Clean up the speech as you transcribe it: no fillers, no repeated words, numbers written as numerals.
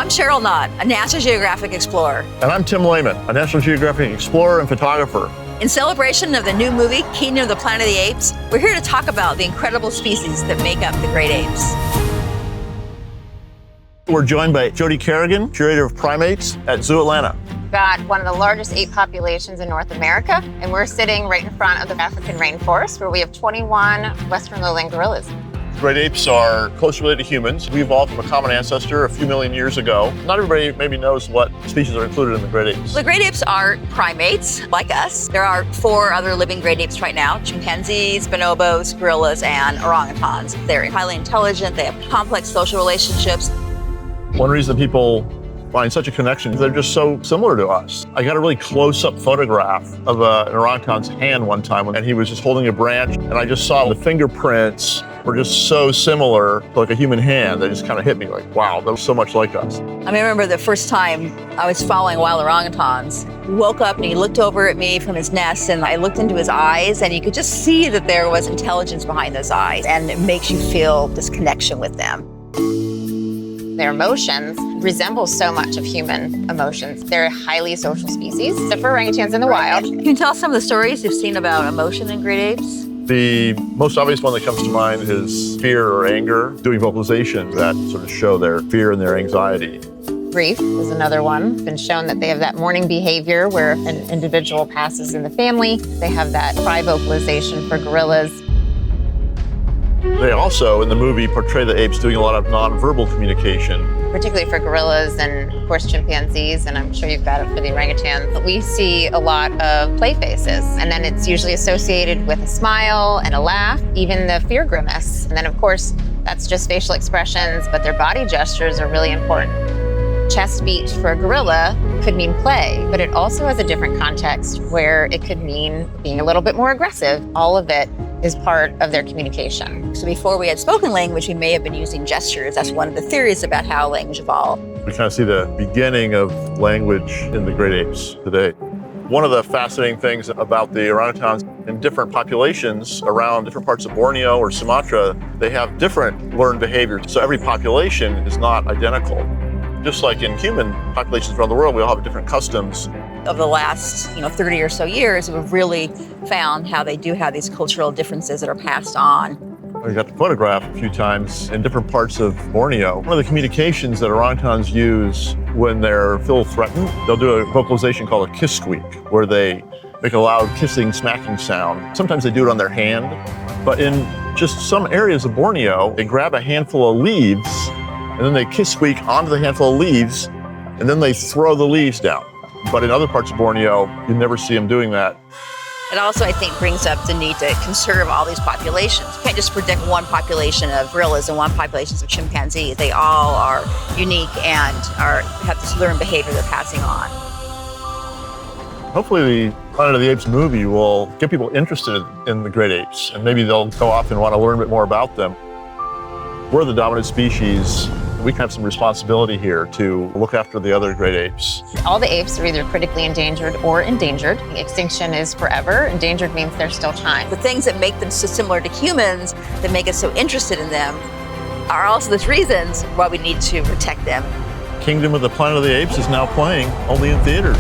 I'm Cheryl Knott, a National Geographic explorer. And I'm Tim Laman, a National Geographic explorer and photographer. In celebration of the new movie, Kingdom of the Planet of the Apes, we're here to talk about the incredible species that make up the great apes. We're joined by Jodi Carrigan, curator of primates at Zoo Atlanta. We've got one of the largest ape populations in North America, and we're sitting right in front of the African rainforest where we have 21 western lowland gorillas. Great apes are closely related to humans. We evolved from a common ancestor a few million years ago. Not everybody maybe knows what species are included in the great apes. The great apes are primates, like us. There are 4 other living great apes right now: chimpanzees, bonobos, gorillas, and orangutans. They're highly intelligent, they have complex social relationships. One reason people find such a connection is they're just so similar to us. I got a really close-up photograph of an orangutan's hand one time, and he was just holding a branch, and I just saw the fingerprints were just so similar to like a human hand. They just kind of hit me like, wow, that was so much like us. I remember the first time I was following wild orangutans. He woke up and he looked over at me from his nest, and I looked into his eyes, and you could just see that there was intelligence behind those eyes, and it makes you feel this connection with them. Their emotions resemble so much of human emotions. They're a highly social species, except for orangutans in the wild. Can you tell some of the stories you've seen about emotion in great apes? The most obvious one that comes to mind is fear or anger, doing vocalizations that sort of show their fear and their anxiety. Grief is another one. It's been shown that they have that mourning behavior where an individual passes in the family. They have that cry vocalization for gorillas. They also, in the movie, portray the apes doing a lot of nonverbal communication. Particularly for gorillas and, of course, chimpanzees, and I'm sure you've got it for the orangutans. We see a lot of play faces, and then it's usually associated with a smile and a laugh, even the fear grimace. And then, of course, that's just facial expressions, but their body gestures are really important. Chest beat for a gorilla could mean play, but it also has a different context where it could mean being a little bit more aggressive. All of it is part of their communication. So before we had spoken language, we may have been using gestures. That's one of the theories about how language evolved. We kind of see the beginning of language in the great apes today. One of the fascinating things about the orangutans in different populations around different parts of Borneo or Sumatra, they have different learned behaviors. So every population is not identical. Just like in human populations around the world, we all have different customs. Of the last 30 or so years, we've really found how they do have these cultural differences that are passed on. We got to photograph a few times in different parts of Borneo. One of the communications that orangutans use when they're feel threatened, they'll do a vocalization called a kiss squeak, where they make a loud kissing, smacking sound. Sometimes they do it on their hand, but in just some areas of Borneo, they grab a handful of leaves and then they kiss squeak onto the handful of leaves, and then they throw the leaves down. But in other parts of Borneo, you never see them doing that. It also, I think, brings up the need to conserve all these populations. You can't just predict one population of gorillas and one population of chimpanzees. They all are unique and have this learned behavior they're passing on. Hopefully the Planet of the Apes movie will get people interested in the great apes, and maybe they'll go off and want to learn a bit more about them. We're the dominant species. We can have some responsibility here to look after the other great apes. All the apes are either critically endangered or endangered. Extinction is forever. Endangered means there's still time. The things that make them so similar to humans, that make us so interested in them, are also the reasons why we need to protect them. Kingdom of the Planet of the Apes is now playing only in theaters.